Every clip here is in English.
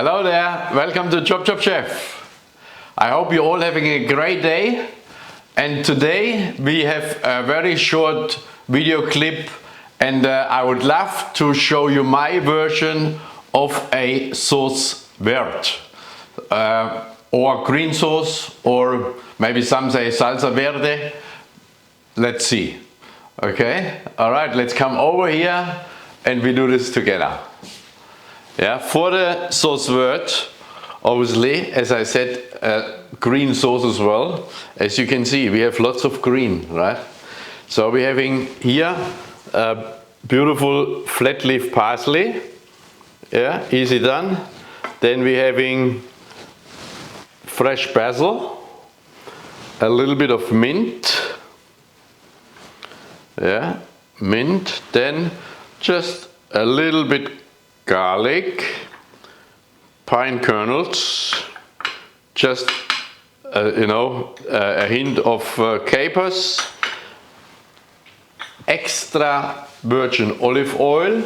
Hello there, welcome to ChopChopChef. I hope you're all having a great day. And today we have a very short video clip and I would love to show you my version of a Sauce Verte. Or green sauce, or maybe some say Sauce Verte. Let's see. Okay, alright, let's come over here and we do this together. Yeah, for the Sauce Verte, obviously, as I said, green sauce as well. As you can see, we have lots of green, right? So we're having here beautiful flat leaf parsley. Yeah, easy done. Then we're having fresh basil, a little bit of mint. Yeah, mint. Then just a little bit garlic, pine kernels, just a hint of capers, extra virgin olive oil.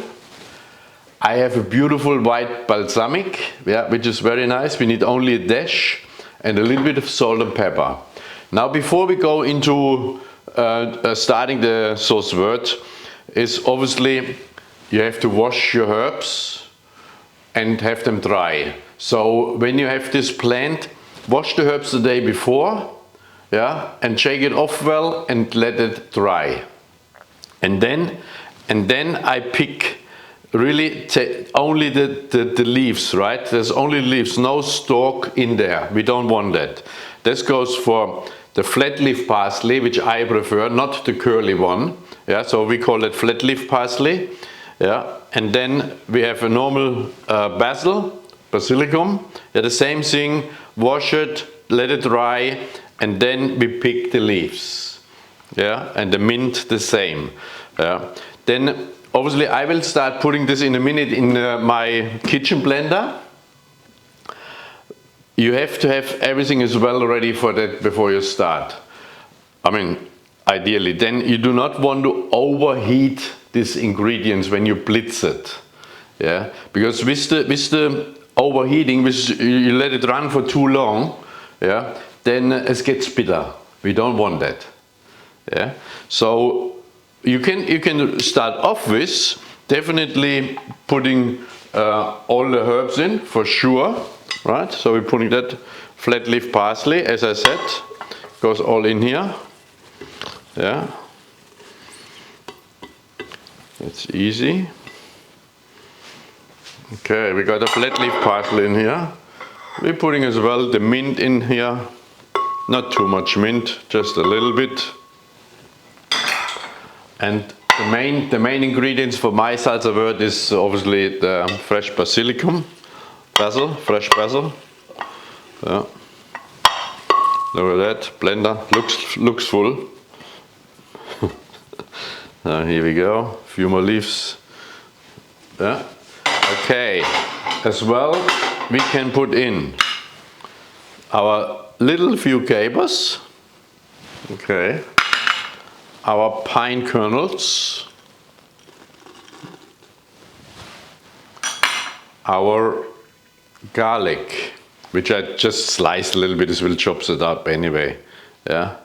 I have a beautiful white balsamic, yeah, which is very nice. We need only a dash and a little bit of salt and pepper. Now, before we go into starting the Sauce Verte, is obviously you have to wash your herbs and have them dry. So when you have this blend, wash the herbs the day before, yeah, and shake it off well and let it dry. And then I pick really only the leaves, right? There's only leaves, no stalk in there. We don't want that. This goes for the flat leaf parsley, which I prefer, not the curly one. Yeah, so we call it flat leaf parsley. Yeah, and then we have a normal basilicum. Yeah, the same thing, wash it, let it dry, and then we pick the leaves. Yeah, and the mint the same. Yeah. Then obviously I will start putting this in a minute in my kitchen blender. You have to have everything as well ready for that before you start. I mean, ideally, then you do not want to overheat these ingredients when you blitz it. Yeah, because with the overheating, you let it run for too long, yeah, then it gets bitter. We don't want that. Yeah, so you can start off with definitely putting all the herbs in for sure, right? So we're putting that flat leaf parsley, as I said, goes all in here. Yeah, it's easy. Okay, we got a flat leaf parsley in here. We're putting as well the mint in here. Not too much mint, just a little bit. And the main ingredients for my Sauce Verte is obviously the fresh basilicum, fresh basil. Yeah. Look at that, blender looks full. Here we go, a few more leaves. Yeah. Okay, as well we can put in our little few capers. Okay. Our pine kernels, our garlic, which I just sliced a little bit. This will chop it up anyway. Yeah.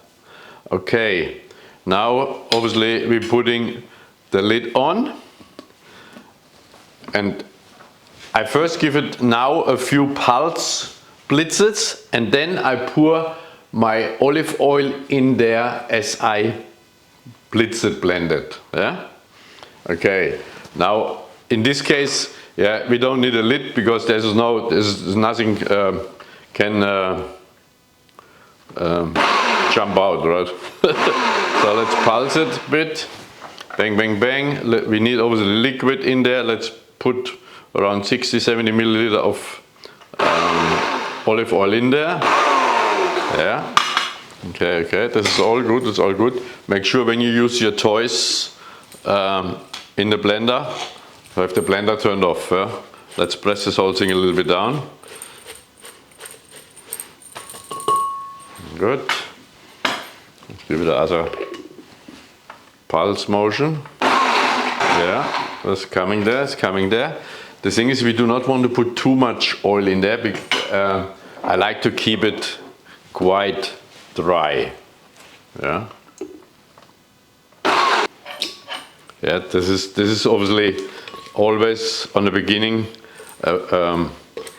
Okay. Now, obviously, we're putting the lid on, and I first give it now a few pulse blitzes, and then I pour my olive oil in there as I blitz it, blend it. Yeah. Okay. Now, in this case, yeah, we don't need a lid because there's nothing can jump out, right? So let's pulse it a bit. Bang, bang, bang. We need obviously liquid in there. Let's put around 60-70 milliliter of olive oil in there. Yeah. Okay, okay. This is all good. It's all good. Make sure when you use your toys in the blender, have the blender turned off. Yeah? Let's press this whole thing a little bit down. Good. Let's give it another pulse motion. Yeah, that's coming there, it's coming there. The thing is, we do not want to put too much oil in there. I like to keep it quite dry. Yeah. Yeah. This is obviously always on the beginning.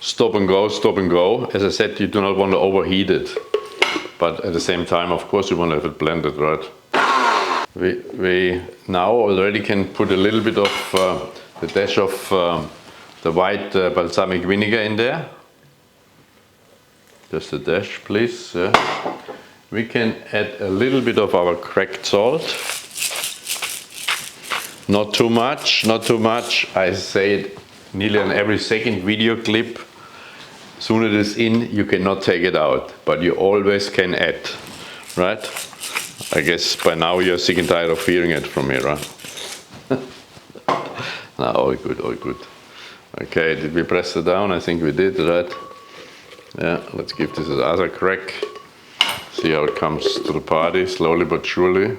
Stop and go, stop and go. As I said, you do not want to overheat it, but at the same time, of course, you want to have it blended, right? We now already can put a little bit of the dash of the white balsamic vinegar in there. Just a dash, please. We can add a little bit of our cracked salt. Not too much, not too much. I say it nearly on every second video clip. Soon it is in, you cannot take it out, but you always can add, right? I guess by now you're sick and tired of hearing it from me, right? No, all good, all good. Okay, did we press it down? I think we did, right? Yeah, let's give this another crack. See how it comes to the party, slowly but surely.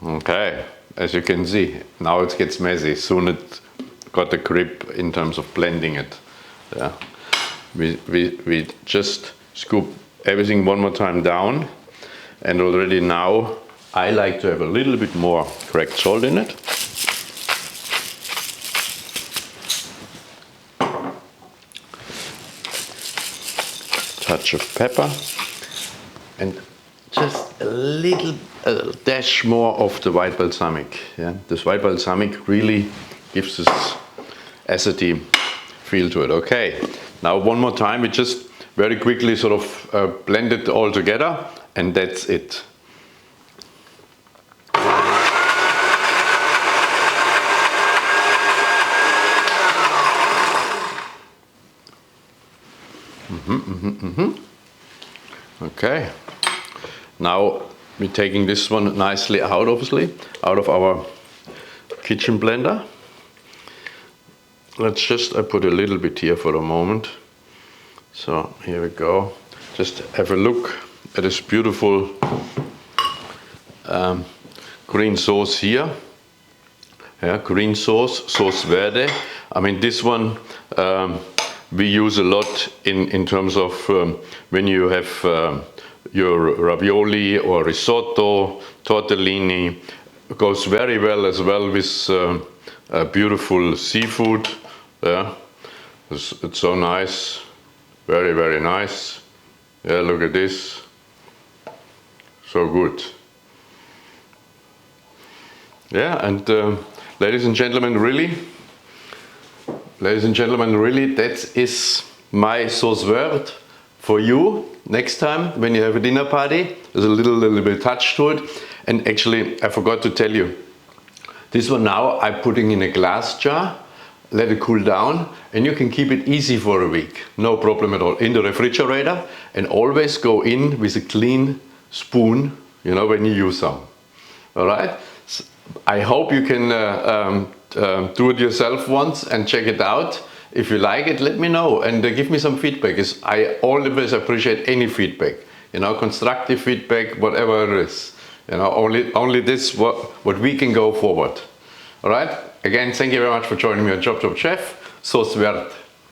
Okay, as you can see, now it gets messy. Soon it got the grip in terms of blending it. Yeah, we just scoop everything one more time down, and already now I like to have a little bit more cracked salt in it. Touch of pepper, and just a little dash more of the white balsamic. Yeah, this white balsamic really gives this acidity feel to it. Okay, now one more time, we just very quickly sort of blend it all together, and that's it. Okay, now we're taking this one nicely out, obviously, out of our kitchen blender. I put a little bit here for a moment. So here we go. Just have a look at this beautiful green sauce here. Yeah, green sauce, Sauce Verte. I mean, this one we use a lot in terms of when you have your ravioli or risotto, tortellini. It goes very well as well with beautiful seafood. Yeah, it's so nice, very, very nice. Yeah, look at this, so good. Yeah, and ladies and gentlemen, really, that is my Sauce Verte for you. Next time when you have a dinner party, there's a little bit touch to it. And actually, I forgot to tell you, this one now I'm putting in a glass jar, let it cool down, and you can keep it easy for a week, no problem at all, in the refrigerator. And always go in with a clean spoon, you know, when you use some. All right? I hope you can do it yourself once and check it out. If you like it, let me know and give me some feedback. I always appreciate any feedback, you know, constructive feedback, whatever it is. You know, only this what we can go forward. All right. Again, thank you very much for joining me on ChopChopChef. Sauce Verte.